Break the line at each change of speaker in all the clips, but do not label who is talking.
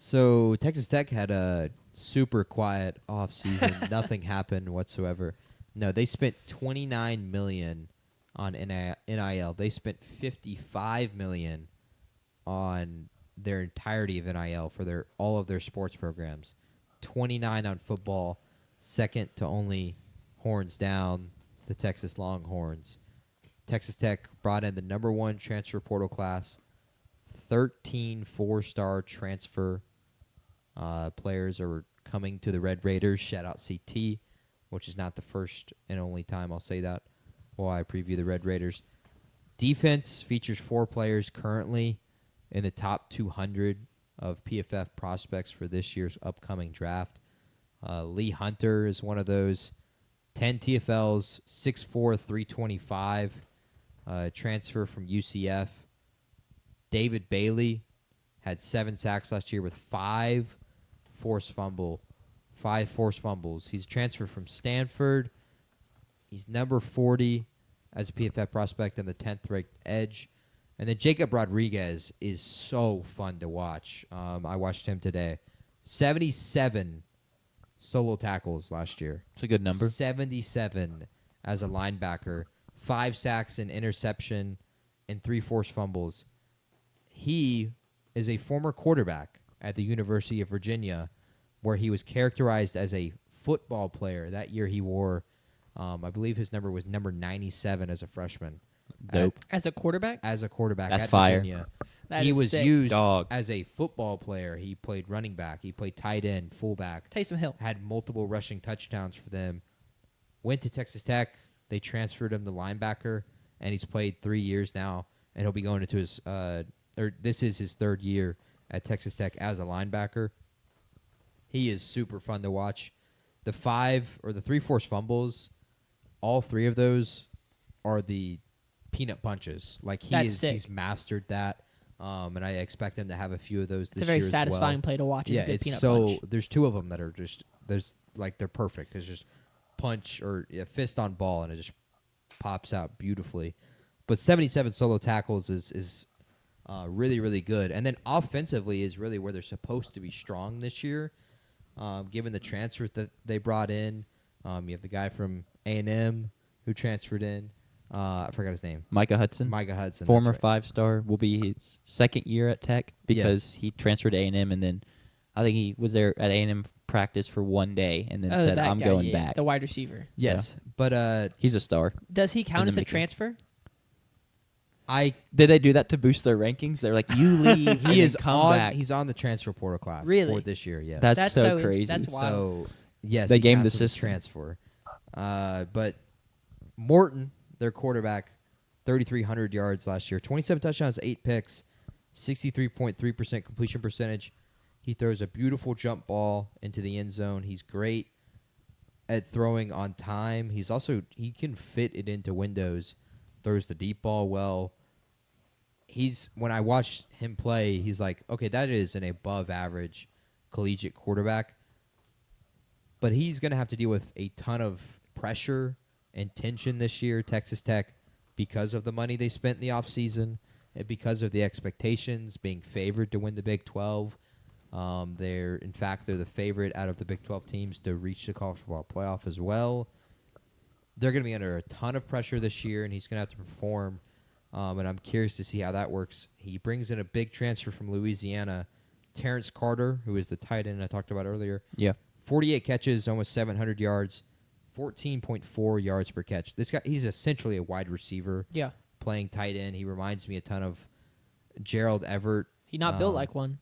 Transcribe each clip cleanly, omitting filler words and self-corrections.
So Texas Tech had a super quiet off season. Nothing happened whatsoever. No, they spent $29 million on NIL. They spent $55 million on their entirety of NIL for all of their sports programs. 29 on football, second to only Horns down, the Texas Longhorns. Texas Tech brought in the number 1 transfer portal class, 13 4-star transfer players are coming to the Red Raiders. Shout out CT, which is not the first and only time I'll say that while I preview the Red Raiders. Defense features 4 players currently in the top 200 of PFF prospects for this year's upcoming draft. Lee Hunter is one of those. 10 TFLs, 6'4", 325, transfer from UCF. David Bailey had 7 sacks last year with 5 forced fumbles. He's transferred from Stanford. He's number 40 as a PFF prospect and the 10th ranked edge. And then Jacob Rodriguez is so fun to watch. I watched him today. 77 solo tackles last year.
It's a good number.
77 as a linebacker. 5 sacks, an interception, and 3 forced fumbles. He is a former quarterback at the University of Virginia, where he was characterized as a football player. That year he wore, I believe his number was number 97 as a freshman.
Dope.
As a quarterback?
As a quarterback
That's
at
fire.
Virginia.
That
He
is
was
sick.
used
Dog.
as a football player. He played running back. He played tight end, fullback.
Taysom Hill.
Had multiple rushing touchdowns for them. Went to Texas Tech. They transferred him to linebacker, and he's played 3 years now, and he'll be going into his this is his 3rd year at Texas Tech as a linebacker. He is super fun to watch. The 3 forced fumbles, all 3 of those are the peanut punches. Like he's mastered that, and I expect him to have a few of those this year as well.
It's a very satisfying play to watch.
Yeah,
It's a good
it's
peanut
so
punch.
there's 2 of them that are just they're perfect. It's just punch or fist on ball, and it just pops out beautifully. But 77 solo tackles is really, really good. And then offensively is really where they're supposed to be strong this year, given the transfers that they brought in. You have the guy from A&M who transferred in. I forgot his name.
Micah Hudson.
Former
Former 5-star. Will be his 2nd year at Tech because he transferred to A&M, and then I think he was there at A&M practice for 1 day and then said, I'm going back.
The wide receiver.
Yes, but
He's a star.
Does he count
In
as
the
a
making.
transfer?
Did they do that to boost their rankings? They're like, you leave and then come back.
He's on the transfer portal class
Really?
for this year, yes.
That's so crazy.
That's wild.
So, yes,
They
he
gamed
counts
the
as a
system.
transfer. But Morton, their quarterback, 3,300 yards last year, 27 touchdowns, 8 picks, 63.3% completion percentage. He throws a beautiful jump ball into the end zone. He's great at throwing on time. He can fit it into windows, throws the deep ball well. When I watch him play, he's like, okay, that is an above average collegiate quarterback. But he's going to have to deal with a ton of pressure and tension this year, Texas Tech, because of the money they spent in the offseason and because of the expectations, being favored to win the Big 12. They're the favorite out of the Big 12 teams to reach the college football playoff as well. They're going to be under a ton of pressure this year, and he's going to have to perform. And I'm curious to see how that works. He brings in a big transfer from Louisiana, Terrence Carter, who is the tight end I talked about earlier.
Yeah.
48 catches, almost 700 yards, 14.4 yards per catch. This guy, he's essentially a wide receiver.
Yeah.
Playing tight end. He reminds me a ton of Gerald Everett.
He not built like one.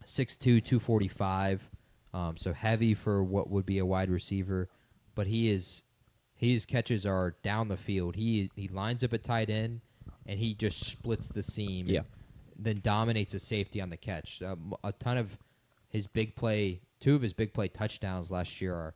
6'2", 245. So heavy for what would be a wide receiver. But his catches are down the field. He lines up at tight end, and he just splits the seam.
Yeah.
Then dominates a safety on the catch. A ton of his big play, 2 of his big play touchdowns last year are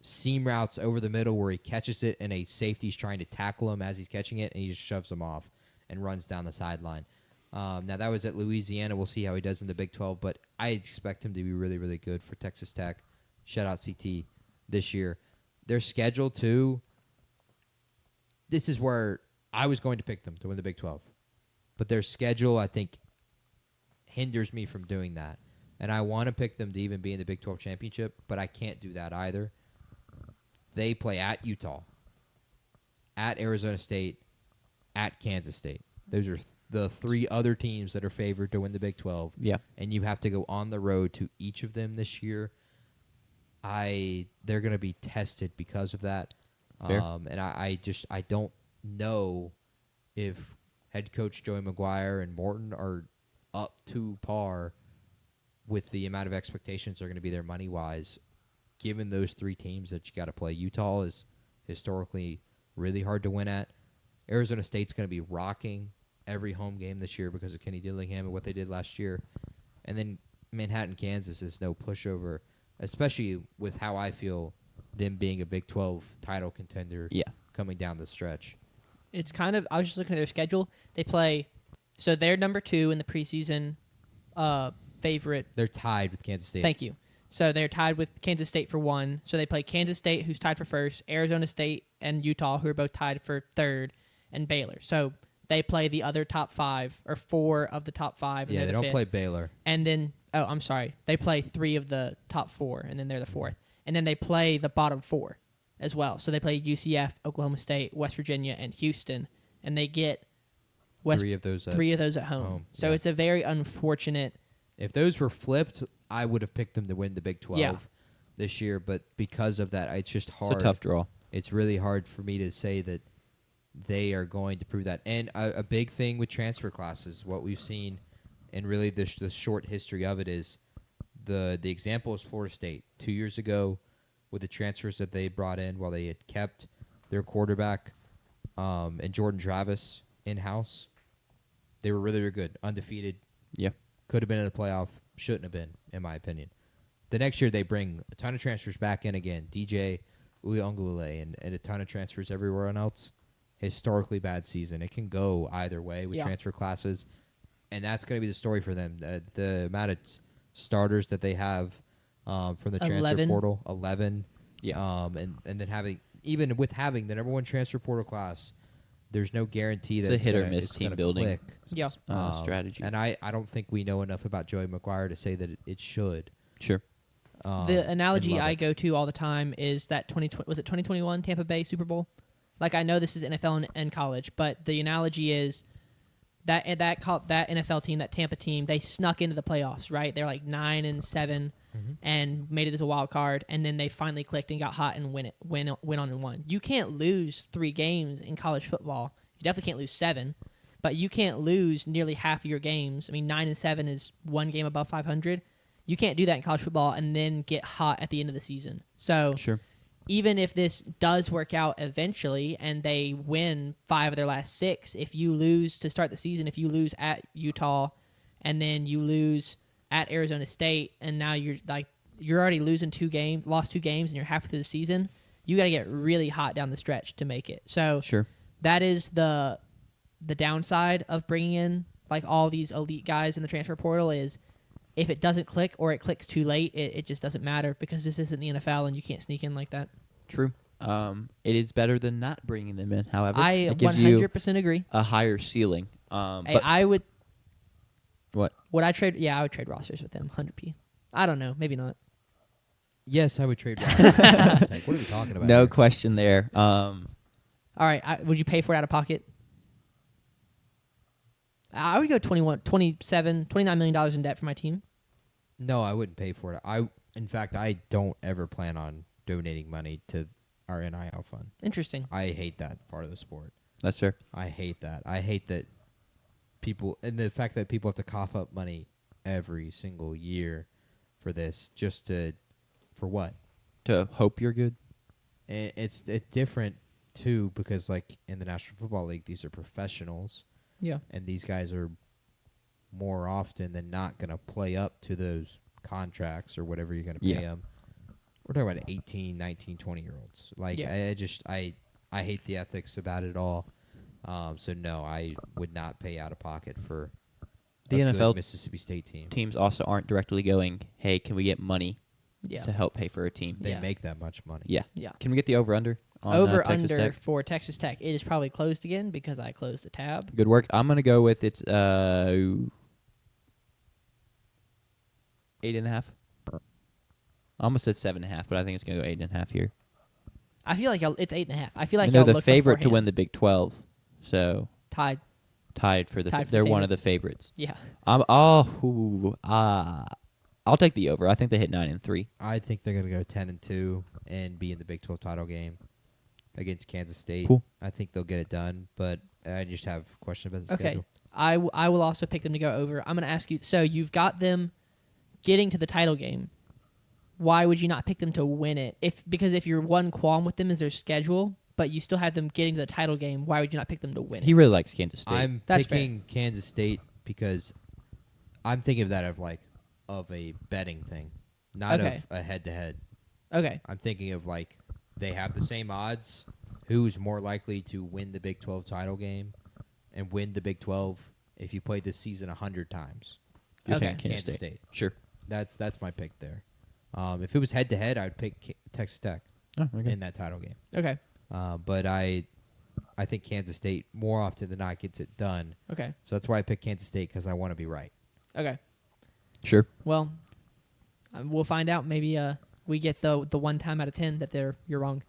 seam routes over the middle where he catches it and a safety's trying to tackle him as he's catching it, and he just shoves him off and runs down the sideline. Now, that was at Louisiana. We'll see how he does in the Big 12, but I expect him to be really, really good for Texas Tech. Shout out CT this year. Their schedule, too, this is where I was going to pick them to win the Big 12. But their schedule, I think, hinders me from doing that. and I want to pick them to even be in the Big 12 championship, but I can't do that either. They play at Utah, at Arizona State, at Kansas State. Those are the three other teams that are favored to win the Big 12.
Yeah.
And you have to go on the road to each of them this year. They're going to be tested because of that.
Fair.
And I don't know if head coach Joey McGuire and Morton are up to par with the amount of expectations that are going to be there money-wise. Given those three teams that you got to play, Utah is historically really hard to win at. Arizona State's going to be rocking every home game this year because of Kenny Dillingham and what they did last year. And then Manhattan, Kansas is no pushover, especially with how I feel them being a Big 12 title contender coming down the stretch.
It's kind of, I was just looking at their schedule. They play, so they're number 2 in the preseason favorite.
They're tied with Kansas State.
Thank you. So they're tied with Kansas State for 1. So they play Kansas State, who's tied for 1st, Arizona State and Utah, who are both tied for 3rd, and Baylor. So they play the other top 5, or 4 of the top 5. And
yeah, they don't
5th.
play Baylor.
And then, I'm sorry, they play 3 of the top 4, and then they're the 4th. And then they play the bottom 4 as well. So they play UCF, Oklahoma State, West Virginia, and Houston, and they get
3 of those
at home. So it's a very unfortunate.
If those were flipped, I would have picked them to win the Big 12 this year, but because of that, it's just hard.
It's a tough draw.
It's really hard for me to say that they are going to prove that. And a big thing with transfer classes, what we've seen, and really the short history of it is the example is Florida State. 2 years ago, with the transfers that they brought in while they had kept their quarterback and Jordan Travis in-house, they were really, really good, undefeated.
Yeah.
Could have been in the playoff, shouldn't have been, in my opinion. The next year, they bring a ton of transfers back in again. DJ Uiagalelei and a ton of transfers everywhere else. Historically bad season. It can go either way with transfer classes, and that's going to be the story for them. The amount of starters that they have from the transfer portal, 11.
Yeah.
And then having the number 1 transfer portal class, there's no guarantee that
it's a hit or miss
it's
team
gonna
building
click.
strategy.
And I don't think we know enough about Joey McGuire to say that it should.
Sure.
The analogy I go to all the time is that 2021 Tampa Bay Super Bowl? Like, I know this is NFL and college, but the analogy is that NFL team, that Tampa team, they snuck into the playoffs, right? They're like 9-7 and made it as a wild card, and then they finally clicked and got hot and went on and won. You can't lose 3 games in college football. You definitely can't lose 7, but you can't lose nearly half of your games. I mean, 9-7 is 1 game above 500. You can't do that in college football and then get hot at the end of the season. So
sure.
Even if this does work out eventually and they win 5 of their last 6, if you lose to start the season, if you lose at Utah and then you lose at Arizona State, and now you're already losing lost 2 games, and you're halfway through the season, you got to get really hot down the stretch to make it. So
sure.
That is the downside of bringing in like all these elite guys in the transfer portal is if it doesn't click or it clicks too late, it just doesn't matter because this isn't the NFL and you can't sneak in like that.
True. It is better than not bringing them in, however.
I
it gives
100% agree.
A higher ceiling.
But I would...
What?
Would I trade... Yeah, I would trade rosters with them, 100p. I don't know. Maybe not.
Yes, I would trade rosters. Like, what are we talking about?
No
here?
question there.
All right. Would you pay for it out of pocket? I would go $29 million in debt for my team.
No, I wouldn't pay for it. In fact, I don't ever plan on donating money to our NIL fund.
Interesting.
I hate that part of the sport.
That's fair.
I hate that. I hate that people, and the fact that people have to cough up money every single year for this, for what?
To hope you're good.
And it's different too because, like in the National Football League, these are professionals.
Yeah.
And these guys are more often than not going to play up to those contracts or whatever you're going to pay them. We're talking about 18, 19, 20-year-olds. Like, I hate the ethics about it all. So, no, I would not pay out of pocket for
the NFL
Mississippi State team.
Teams also aren't directly going, hey, can we get money
Yeah.
to help pay for a team.
They make that much money.
Yeah.
Yeah.
Can we get the over-under on Texas
Over-under
Tech?
for Texas Tech. It is probably closed again because I closed the tab.
Good work. I'm going to go with it's 8.5. I almost said 7.5, but I think it's going to go 8.5 here.
I feel like it's 8.5. I feel like
they're
y'all
the
looked
favorite to
beforehand.
win the Big 12. So
Tied.
tied for the.
Tied for
They're
the
one
favorite.
of the favorites.
Yeah.
I'll take the over. I think they hit 9-3.
I think they're gonna go 10-2 and be in the Big 12 title game against Kansas State.
Cool.
I think they'll get it done, but I just have a question about the
Okay.
schedule.
I will also pick them to go over. I'm going to ask you. So you've got them getting to the title game. Why would you not pick them to win it? Because if your one qualm with them is their schedule, but you still have them getting to the title game, why would you not pick them to win
He
it?
really likes Kansas State.
I'm
That's
picking Kansas State because I'm thinking of that of a betting thing, not
Okay.
of a head-to-head.
Okay.
I'm thinking of they have the same odds. Who's more likely to win the Big 12 title game and win the Big 12 if you played this season 100 times?
You're
Okay.
taking
Kansas State.
Sure.
That's my pick there. If it was head-to-head, I'd pick Texas Tech
Oh, okay.
in that title game.
Okay.
But I think Kansas State more often than not gets it done.
Okay.
So that's why I pick Kansas State because I want to be right.
Okay.
Sure.
Well, we'll find out. Maybe we get the 1 time out of 10 that you're wrong.